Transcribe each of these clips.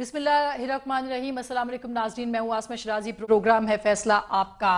बिस्मिल्लाहिर्रहमानिर्रहीम। अस्सलाम वालेकुम नाज़रीन, मैं हूँ आसमा शिराजी। प्रोग्राम है फैसला आपका।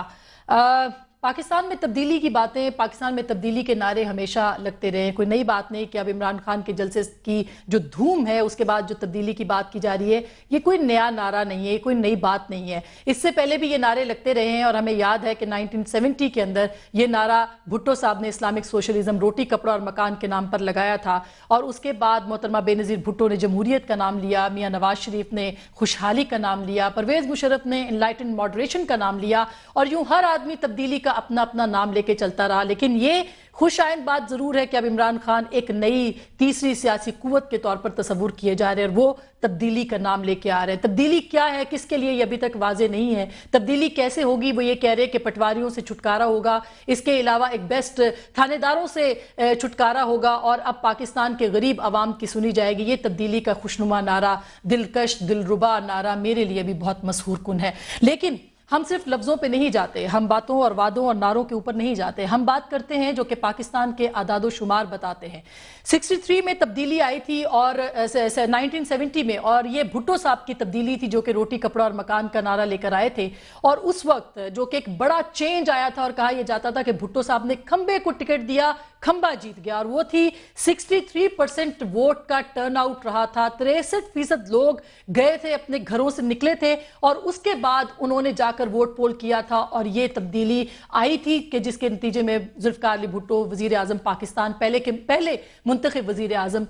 पाकिस्तान में तब्दीली की बातें, पाकिस्तान में तब्दीली के नारे हमेशा लगते रहे। कोई नई बात नहीं कि अब इमरान खान के जलसे की जो धूम है उसके बाद जो तब्दीली की बात की जा रही है, ये कोई नया नारा नहीं है, ये कोई नई बात नहीं है। इससे पहले भी ये नारे लगते रहे हैं और हमें याद है कि 1970 के अंदर ये नारा भुट्टो साहब ने इस्लामिक सोशलिज्म रोटी कपड़ा और मकान के नाम पर लगाया था। और उसके बाद मोहतरमा बेनज़ीर भुट्टो ने जमहूरियत का नाम लिया, मियाँ नवाज शरीफ ने खुशहाली का नाम लिया, परवेज़ मुशर्रफ ने इनलाइटेंड मॉडरेशन का नाम लिया, और यूं हर आदमी तब्दीली का अपना अपना नाम लेके चलता रहा। लेकिन ये खुशाइंद बात जरूर है कि अब इमरान खान एक नई तीसरी सियासी कुव्वत के तौर पर तस्वुर किए जा रहे हैं और वो तब्दीली का नाम लेके आ रहे हैं। तब्दीली क्या है, किसके लिए, ये अभी तक वाजे नहीं है। तब्दीली कैसे होगी, वो ये कह रहे हैं कि पटवारियों से छुटकारा होगा, इसके अलावा एक बेस्ट थानेदारों से छुटकारा होगा और अब पाकिस्तान के गरीब आवाम की सुनी जाएगी। ये तब्दीली का खुशनुमा नारा, दिलकश दिलरुबा नारा मेरे लिए भी बहुत मशहूर कुन है। लेकिन हम सिर्फ लफ्ज़ों पे नहीं जाते, हम बातों और वादों और नारों के ऊपर नहीं जाते, हम बात करते हैं जो कि पाकिस्तान के आदादो शुमार बताते हैं। 63 में तब्दीली आई थी और 1970 में, और ये भुट्टो साहब की तब्दीली थी जो कि रोटी कपड़ा और मकान का नारा लेकर आए थे। और उस वक्त जो कि एक बड़ा चेंज आया था और कहा यह जाता था कि भुट्टो साहब ने खंबे को टिकट दिया, खंबा जीत गया, और वो थी 63% वोट का टर्नआउट रहा था। 63% लोग गए थे, अपने घरों से निकले थे और उसके बाद उन्होंने जाकर वोट पोल किया था और ये तब्दीली आई थी कि जिसके नतीजे में जुल्फिकार अली भुट्टो वजीर आजम पाकिस्तान पहले मुंतखब वजीर आजम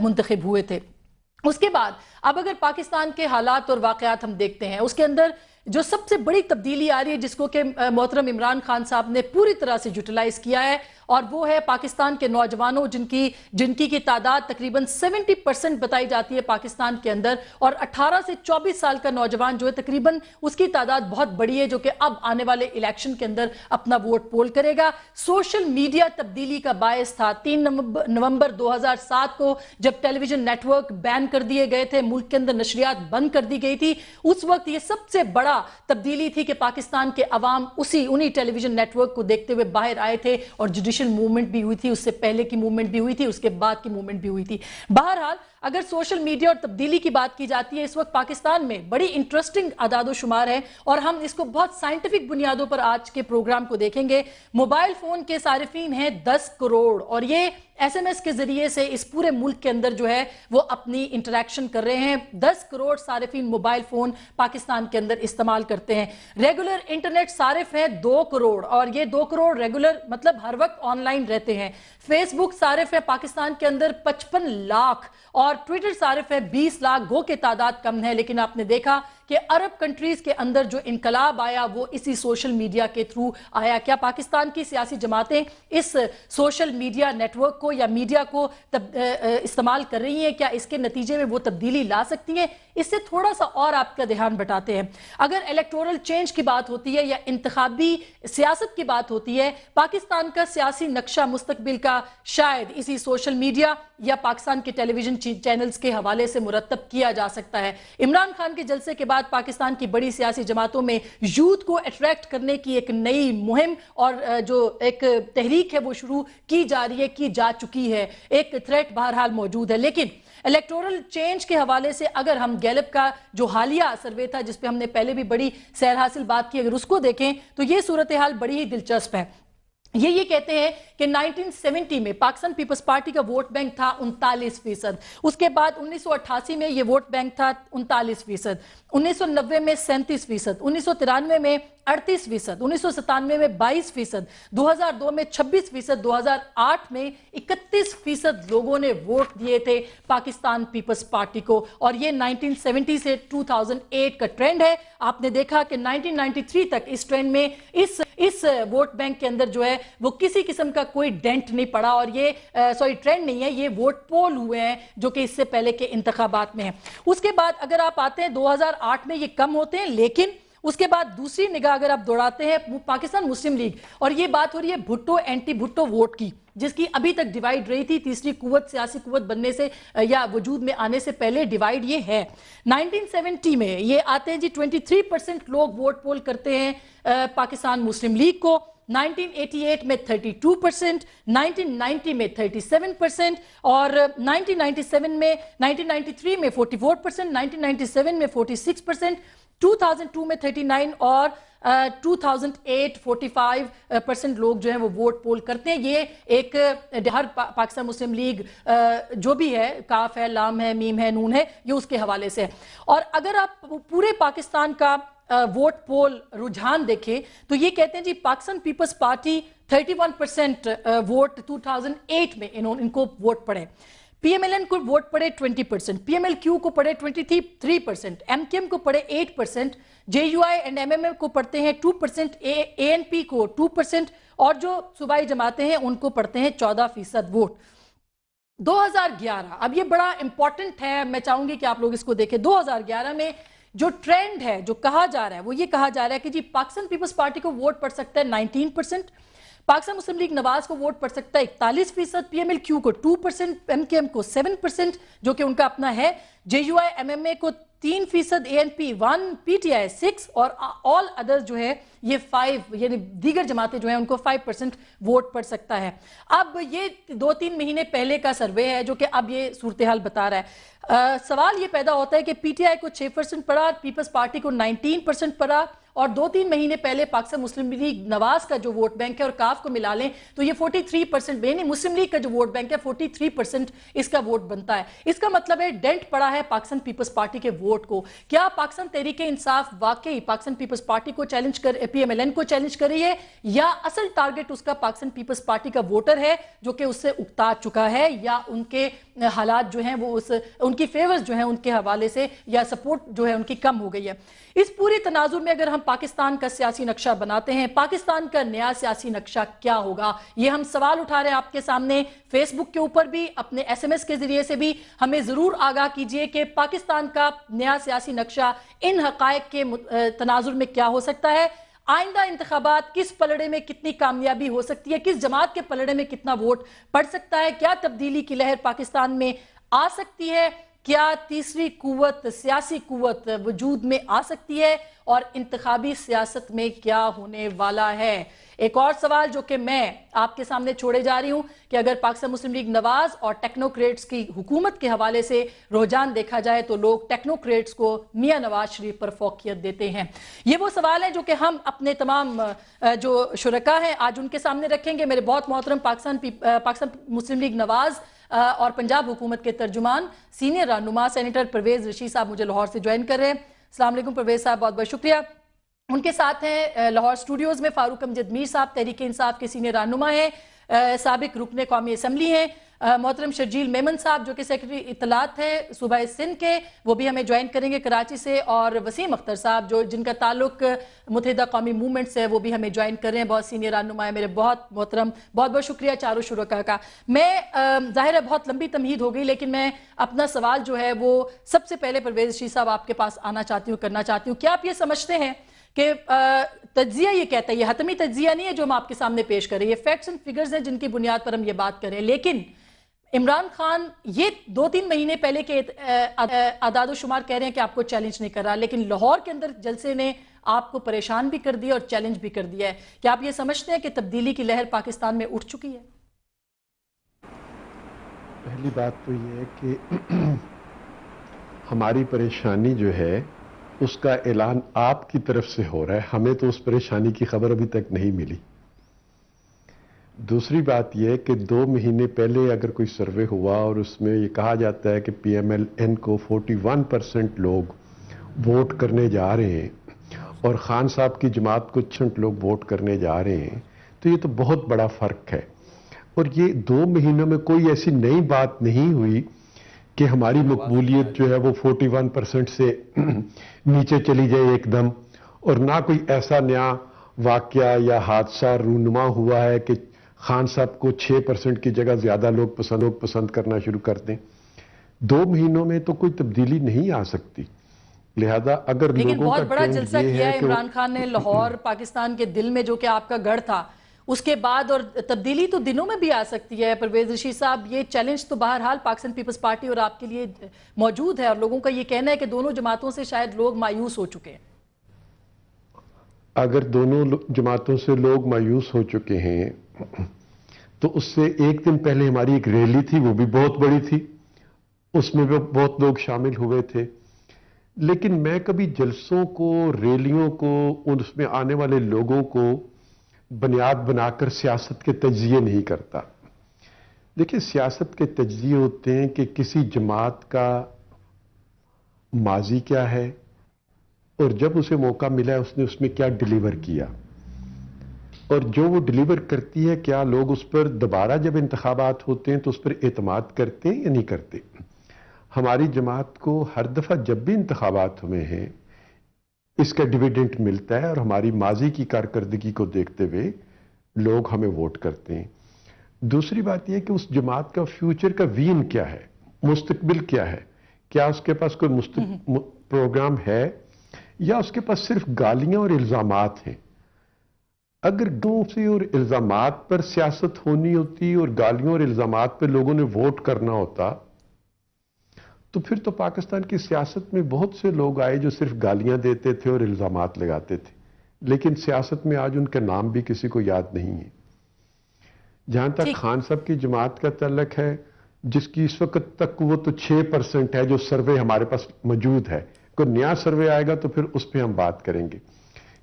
मुंतखब हुए थे। उसके बाद अब अगर पाकिस्तान के हालात और वाकयात हम देखते हैं, उसके अंदर जो सबसे बड़ी तब्दीली आ रही है जिसको कि मोहतरम इमरान खान साहब ने पूरी तरह से यूटिलाइज किया है, और वो है पाकिस्तान के नौजवानों जिनकी की तादाद तकरीबन 70% बताई जाती है पाकिस्तान के अंदर, और 18 से 24 साल का नौजवान जो है तकरीबन उसकी तादाद बहुत बड़ी है, जो कि अब आने वाले इलेक्शन के अंदर अपना वोट पोल करेगा। सोशल मीडिया तब्दीली का बायस था 3 नवंबर 2007 को, जब टेलीविजन नेटवर्क बैन कर दिए गए थे, मुल्क के अंदर नशरियात बंद कर दी गई थी। उस वक्त ये सबसे बड़ा तब्दीली थी कि पाकिस्तान के अवाम उन्हीं टेलीविजन नेटवर्क को देखते हुए बाहर आए थे, और जुडिशल मूवमेंट भी हुई थी, उससे पहले की मूवमेंट भी हुई थी, उसके बाद की मूवमेंट भी हुई थी। बहरहाल अगर सोशल मीडिया और तब्दीली की बात की जाती है, इस वक्त पाकिस्तान में बड़ी इंटरेस्टिंग आदादो शुमार है और हम इसको बहुत साइंटिफिक बुनियादों पर आज के प्रोग्राम को देखेंगे। मोबाइल फोन के सारिफीन हैं 10 करोड़, और ये SMS के जरिए से इस पूरे मुल्क के अंदर जो है वो अपनी इंटरेक्शन कर रहे हैं। 10 करोड़ सारिफीन मोबाइल फोन पाकिस्तान के अंदर इस्तेमाल करते हैं। रेगुलर इंटरनेट सारिफ है 2 करोड़, और ये 2 करोड़ रेगुलर मतलब हर वक्त ऑनलाइन रहते हैं। फेसबुक सारिफ है पाकिस्तान के अंदर 55 लाख, और ट्विटर सारिफ है 20 लाख। गो के तादाद कम है, लेकिन आपने देखा कि अरब कंट्रीज के अंदर जो इनकलाब आया वो इसी सोशल मीडिया के थ्रू आया। क्या पाकिस्तान की सियासी जमातें इस सोशल मीडिया नेटवर्क को या मीडिया को इस्तेमाल कर रही हैं? क्या इसके नतीजे में वो तब्दीली ला सकती हैं? इससे थोड़ा सा और आपका ध्यान बटाते हैं। अगर इलेक्टोरल चेंज की बात होती है या इंतखाबी सियासत की बात होती है, पाकिस्तान का सियासी नक्शा मुस्तकबिल का शायद इसी सोशल मीडिया या पाकिस्तान के टेलीविजन चैनल्स के हवाले से मुरतब किया जा सकता है। इमरान खान के जलसे के बाद पाकिस्तान की बड़ी सियासी जमातों में यूथ को अट्रैक्ट करने की एक नई मुहिम और जो एक तहरीक है वो शुरू की जा रही है, की जा चुकी है। एक थ्रेट बहरहाल मौजूद है। लेकिन इलेक्टोरल चेंज के हवाले से अगर हम गैलप का जो हालिया सर्वे था जिस पे हमने पहले भी बड़ी सैर हासिल बात की, अगर उसको देखें तो ये सूरत हाल बड़ी ही दिलचस्प है। ये कहते हैं कि 1970 में पाकिस्तान पीपल्स पार्टी का वोट बैंक था 39%, उसके बाद 1988 में ये वोट बैंक था 39%, 1990 में 37%, 1993 में 38%, 1997 में 22%, 2002 में 26%, 2008 में 31% लोगों ने वोट दिए थे पाकिस्तान पीपल्स पार्टी को। और ये 1970 से 2008 का ट्रेंड है। आपने देखा कि 1993 तक इस ट्रेंड में इस वोट बैंक के अंदर जो है वो किसी किस्म का कोई डेंट नहीं पड़ा, और ये ट्रेंड नहीं है, ये वोट पोल हुए हैं जो कि इससे पहले के इंतखाबात में है। उसके बाद अगर आप आते हैं 2008 में ये कम होते हैं, लेकिन उसके बाद दूसरी निगाह अगर आप दौड़ाते हैं पाकिस्तान मुस्लिम लीग, और ये बात हो रही है भुट्टो एंटी भुट्टो वोट की, जिसकी अभी तक डिवाइड रही थी। तीसरी कुव्वत सियासी कुव्वत बनने से या वजूद में आने से पहले डिवाइड ये है। 1970 में ये आते हैं जी 23% लोग वोट पोल करते हैं पाकिस्तान मुस्लिम लीग को, 1988 में 32%, 1990 में 37% और 1993 में 44%, 1997 में 46%, 2002 में 39 और 2008 45% लोग जो हैं वो वोट पोल करते हैं। ये एक हर पाकिस्तान मुस्लिम लीग जो भी है, काफ है, लाम है, मीम है, नून है, ये उसके हवाले से है। और अगर आप पूरे पाकिस्तान का वोट पोल रुझान देखें तो ये कहते हैं जी पाकिस्तान पीपल्स पार्टी 31% वोट 2008 में इनको वोट पड़े, पीएमएलएन को वोट पड़े 20%, पीएमएलक्यू को पड़े 23%, एमकेएम को पड़े 8%, जेयूआई एंड एमएमएम को पढ़ते हैं 2%, एएनपी को 2% और जो सूबाई जमातें हैं उनको पढ़ते हैं 14% वोट। 2011, अब ये बड़ा इंपॉर्टेंट है, मैं चाहूंगी कि आप लोग इसको देखें। 2011 में जो ट्रेंड है, जो कहा जा रहा है, वो ये कहा जा रहा है कि जी पाकिस्तान पीपल्स पार्टी को वोट पड़ सकता है 19%, पाकिस्तान मुस्लिम लीग नवाज को वोट पड़ सकता है 41%, पीएमएलक्यू को 2%, एमकेएम को 7% जो कि उनका अपना है, जेयूआई एमएमए को 3%, एएनपी 1%, पीटीआई 6% और ऑल अदर्स जो है ये 5%, यानी दीगर जमातें जो हैं उनको 5% वोट पड़ सकता है। अब ये 2-3 महीने पहले का सर्वे है जो कि अब ये सूरत हाल बता रहा है। सवाल ये पैदा होता है कि पीटीआई को 6% पड़ा, पीपल्स पार्टी को 19% पड़ा और 2-3 महीने पहले पाकिस्तान मुस्लिम लीग नवाज का जो वोट बैंक है और काफ को मिला लें तो ये 43%, यानी मुस्लिम लीग का जो वोट बैंक है 43% इसका वोट बनता है। इसका मतलब है डेंट पड़ा है पाकिस्तान पीपल्स पार्टी के वोट को। क्या पाकिस्तान तहरीके इंसाफ वाकई पाकिस्तान पीपल्स पार्टी को चैलेंज कर, पीएमएलएन को चैलेंज कर रही है, या असल टारगेट उसका पाकिस्तान पीपल्स पार्टी का वोटर है जो कि उससे उकता चुका है, या उनके हालात जो हैं वो उनकी फेवर्स जो हैं उनके हवाले से या सपोर्ट जो है उनकी कम हो गई है। इस पूरे तनाजुर में अगर हम पाकिस्तान का सियासी नक्शा बनाते हैं, पाकिस्तान का नया सियासी नक्शा क्या होगा, ये हम सवाल उठा रहे हैं आपके सामने। फेसबुक के ऊपर भी, अपने एसएमएस के जरिए से भी हमें जरूर आगाह कीजिए कि पाकिस्तान का नया सियासी नक्शा इन हकायक के तनाजुर में क्या हो सकता है। आइंदा इंतखाबात किस पलड़े में कितनी कामयाबी हो सकती है, किस जमात के पलड़े में कितना वोट पड़ सकता है, क्या तब्दीली की लहर पाकिस्तान में आ सकती है, क्या तीसरी कुव्वत, सियासी कुव्वत वजूद में आ सकती है और इंतखाबी सियासत में क्या होने वाला है। एक और सवाल जो कि मैं आपके सामने छोड़े जा रही हूं कि अगर पाकिस्तान मुस्लिम लीग नवाज और टेक्नोक्रेट्स की हुकूमत के हवाले से रुझान देखा जाए तो लोग टेक्नोक्रेट्स को मियां नवाज शरीफ पर फोकियत देते हैं। ये वो सवाल है जो कि हम अपने तमाम जो शुरका हैं आज उनके सामने रखेंगे। मेरे बहुत मोहतरम पाकिस्तान मुस्लिम लीग नवाज और पंजाब हुकूमत के तर्जुमान सीनियर रहनुमा सेनेटर परवेज रशीद साहब मुझे लाहौर से ज्वाइन कर रहे हैं। अस्सलाम वालेकुम परवेज साहब, बहुत बहुत शुक्रिया। उनके साथ हैं लाहौर स्टूडियोज में फारूक अमजद मीर साहब, तहरीक इंसाफ के सीनियर रहनुमा हैं, साबिक रुकने कौमी असम्बली हैं। मोहतरम शर्जील मेमन साहब जो कि सेक्रेटरी इत्तलात है सूबा सिंध के, वो भी हमें ज्वाइन करेंगे कराची से, और वसीम अख्तर साहब जो जिनका ताल्लुक मुत्तहिदा कौमी मूवमेंट से है वो भी हमें ज्वाइन कर रहे हैं, बहुत सीनियर रहनुमा है। मेरे बहुत मोहतरम, बहुत बहुत शुक्रिया चारों शुरका का। मैं जाहिर है बहुत लंबी तमहीद हो गई, लेकिन मैं अपना सवाल जो है वो सबसे पहले परवेज रशीद साहब आपके पास आना चाहती हूँ, करना चाहती हूँ। क्या आप ये समझते हैं कि तज्जिया ये कहता है, ये हतमी तज्जिया नहीं है जो हम आपके सामने पेश करें, ये फैक्ट्स एंड फिगर्स हैं जिनकी बुनियाद पर हम ये बात करें, लेकिन इमरान खान ये 2-3 महीने पहले के आदाद शुमार कह रहे हैं कि आपको चैलेंज नहीं कर रहा, लेकिन लाहौर के अंदर जलसे ने आपको परेशान भी कर दिया और चैलेंज भी कर दिया है। क्या आप ये समझते हैं कि तब्दीली की लहर पाकिस्तान में उठ चुकी है? पहली बात तो ये है कि हमारी परेशानी जो है उसका ऐलान आपकी तरफ से हो रहा है, हमें तो उस परेशानी की खबर अभी तक नहीं मिली। दूसरी बात यह कि 2 महीने पहले अगर कोई सर्वे हुआ और उसमें ये कहा जाता है कि पीएमएलएन को 41% लोग वोट करने जा रहे हैं और खान साहब की जमात को 6% लोग वोट करने जा रहे हैं, तो ये तो बहुत बड़ा फर्क है। और ये 2 महीनों में कोई ऐसी नई बात नहीं हुई कि हमारी मकबूलियत जो है वो 41% से नीचे चली जाए एकदम, और ना कोई ऐसा नया वाकया या हादसा रूनुमा हुआ है कि खान साहब को 6% की जगह ज्यादा लोग पसंद करना शुरू कर दें। 2 महीनों में तो कोई तब्दीली नहीं आ सकती। लिहाजा अगर लेकिन लोगों बहुत का बड़ा जलसा किया है इमरान खान ने लाहौर, पाकिस्तान के दिल में जो कि आपका गढ़ था, उसके बाद, और तब्दीली तो दिनों में भी आ सकती है। परवेज रशीद साहब, ये चैलेंज तो बहरहाल पाकिस्तान पीपल्स पार्टी और आपके लिए मौजूद है, और लोगों का ये कहना है कि दोनों जमातों से शायद लोग मायूस हो चुके हैं। اگر دونوں جماعتوں سے لوگ مایوس ہو چکے ہیں تو اس سے ایک دن پہلے ہماری ایک ریلی تھی، وہ بھی بہت بڑی تھی، اس میں بھی بہت لوگ شامل ہوئے تھے، لیکن میں کبھی جلسوں کو، ریلیوں کو، اس میں آنے والے لوگوں کو بنیاد بنا کر سیاست کے تجزیے نہیں کرتا۔ دیکھیں، سیاست کے تجزیے ہوتے ہیں کہ کسی جماعت کا ماضی کیا ہے اور جب اسے موقع ملا اس نے اس میں کیا ڈیلیور کیا، اور جو وہ ڈیلیور کرتی ہے کیا لوگ اس پر دوبارہ جب انتخابات ہوتے ہیں تو اس پر اعتماد کرتے ہیں یا نہیں کرتے۔ ہماری جماعت کو ہر دفعہ جب بھی انتخابات ہوئے ہیں اس کا ڈویڈنٹ ملتا ہے، اور ہماری ماضی کی کارکردگی کو دیکھتے ہوئے لوگ ہمیں ووٹ کرتے ہیں۔ دوسری بات یہ کہ اس جماعت کا فیوچر کا وین کیا ہے، مستقبل کیا ہے، کیا اس کے پاس کوئی پروگرام ہے یا اس کے پاس صرف گالیاں اور الزامات ہیں۔ اگر گالیوں سے اور الزامات پر سیاست ہونی ہوتی اور گالیوں اور الزامات پہ لوگوں نے ووٹ کرنا ہوتا تو پھر تو پاکستان کی سیاست میں بہت سے لوگ آئے جو صرف گالیاں دیتے تھے اور الزامات لگاتے تھے، لیکن سیاست میں آج ان کا نام بھی کسی کو یاد نہیں ہے۔ جہاں تک خان صاحب کی جماعت کا تعلق ہے، جس کی اس وقت تک وہ تو 6% ہے جو سروے ہمارے پاس موجود ہے، کوئی نیا سروے آئے گا تو پھر اس پہ ہم بات کریں گے۔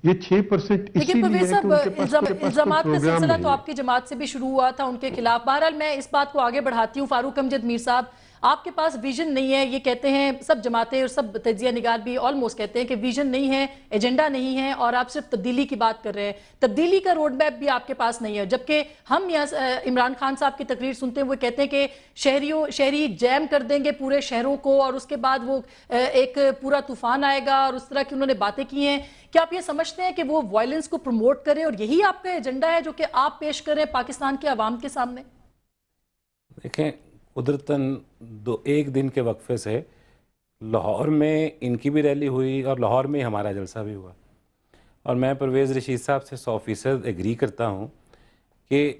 یہ 6% اسی لیے ہے کہ ان کے پاس الزامات کا پروگرام سلسلہ نہیں تو ہے۔ آپ کی جماعت سے بھی شروع ہوا تھا ان کے خلاف۔ بہرحال میں اس بات کو آگے بڑھاتی ہوں۔ فاروق امجد میر صاحب، آپ کے پاس ویژن نہیں ہے، یہ کہتے ہیں سب جماعتیں اور سب تجزیہ نگار بھی آلموسٹ کہتے ہیں کہ ویژن نہیں ہے، ایجنڈا نہیں ہے، اور آپ صرف تبدیلی کی بات کر رہے ہیں۔ تبدیلی کا روڈ میپ بھی آپ کے پاس نہیں ہے، جبکہ ہم یہاں عمران خان صاحب کی تقریر سنتے ہیں، وہ کہتے ہیں کہ شہری جیم کر دیں گے پورے شہروں کو، اور اس کے بعد وہ ایک پورا طوفان آئے گا، اور اس طرح کی انہوں نے باتیں کی ہیں۔ کیا آپ یہ سمجھتے ہیں کہ وہ وائلنس کو پروموٹ کریں اور یہی آپ کا ایجنڈا ہے جو کہ آپ پیش کریں پاکستان کے عوام کے سامنے؟ دیکھیں، قدرتاً ایک دن کے وقفے سے لاہور میں ان کی بھی ریلی ہوئی اور لاہور میں ہمارا جلسہ بھی ہوا، اور میں پرویز رشید صاحب سے 100% ایگری کرتا ہوں کہ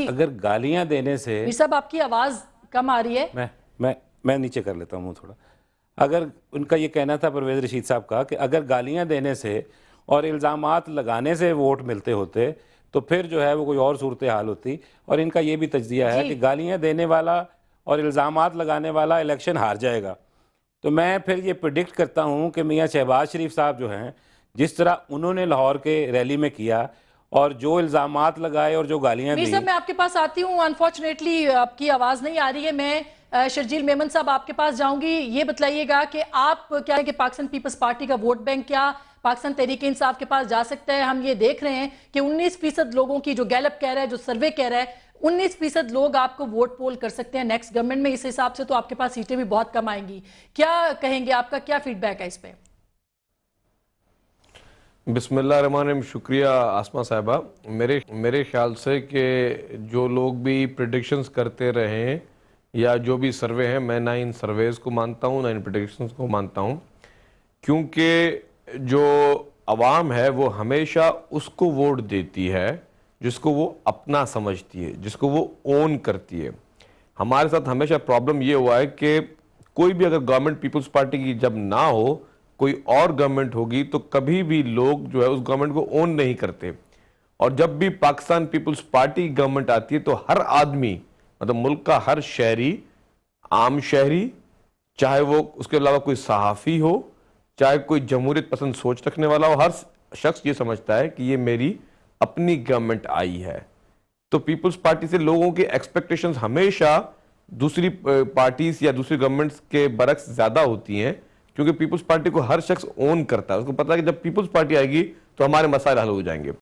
اگر گالیاں دینے سے میر صاحب آپ کی آواز کم آ رہی ہے، میں نیچے کر لیتا ہوں تھوڑا۔ اگر ان کا یہ کہنا تھا پرویز رشید صاحب کا کہ اگر گالیاں دینے سے اور الزامات لگانے سے ووٹ ملتے ہوتے تو پھر جو ہے وہ کوئی اور صورتحال ہوتی، اور ان کا یہ بھی تجزیہ ہے کہ گالیاں دینے والا اور الزامات لگانے والا الیکشن ہار جائے گا۔ تو میں پھر یہ پریڈکٹ کرتا ہوں کہ میاں شہباز شریف صاحب جو ہیں، جس طرح انہوں نے لاہور کے ریلی میں کیا اور جو الزامات لگائے اور جو گالیاں دی۔ میر صاحب میں آپ کے پاس آتی ہوں، انفارچونیٹلی آپ کی آواز نہیں آ رہی ہے۔ میں شرجیل میمن صاحب آپ کے پاس جاؤں گی، یہ بتلائیے گا کہ آپ کیا ہے کہ پاکستان پیپلز پارٹی کا ووٹ بینک کیا پاکستان تحریک انصاف کے پاس جا سکتا ہے؟ ہم یہ دیکھ رہے ہیں کہ 19% لوگوں کی، جو گیلپ کہہ رہا ہے، جو سروے کہہ رہا ہے، 19% لوگ آپ کو ووٹ پول کر سکتے ہیں نیکسٹ گورنمنٹ میں۔ اس حساب سے تو آپ کے پاس سیٹیں بھی بہت کم آئیں گی۔ کیا کہیں گے، آپ کا کیا فیڈ بیک ہے اس پہ؟ بسم اللہ الرحمن الرحیم۔ شکریہ آسمہ صاحبہ۔ میرے خیال سے کہ جو لوگ بھی پریڈکشنز کرتے رہے ہیں یا جو بھی سروے ہیں، میں نہ ان سرویز کو مانتا ہوں نہ ان پریڈکشنز کو مانتا ہوں، کیونکہ جو عوام ہے وہ ہمیشہ اس کو ووٹ دیتی ہے جس کو وہ اپنا سمجھتی ہے، جس کو وہ اون کرتی ہے۔ ہمارے ساتھ ہمیشہ پرابلم یہ ہوا ہے کہ کوئی بھی اگر گورنمنٹ پیپلز پارٹی کی جب نہ ہو، کوئی اور گورنمنٹ ہوگی تو کبھی بھی لوگ جو ہے اس گورنمنٹ کو اون نہیں کرتے، اور جب بھی پاکستان پیپلز پارٹی گورنمنٹ آتی ہے تو ہر آدمی، مطلب ملک کا ہر شہری، عام شہری، چاہے وہ اس کے علاوہ کوئی صحافی ہو، چاہے کوئی جمہوریت پسند سوچ رکھنے والا ہو، ہر شخص یہ سمجھتا ہے کہ یہ میری اپنی گورنمنٹ آئی ہے۔ تو پیپلز پارٹی سے لوگوں کی ایکسپیکٹیشنز ہمیشہ دوسری پارٹیز یا دوسری گورنمنٹس کے برعکس زیادہ ہوتی ہیں، کیونکہ پیپلز پارٹی کو ہر شخص اون کرتا ہے، اس کو پتہ ہے کہ جب پیپلز پارٹی آئے گی تو ہمارے مسائل حل ہو جائیں گے۔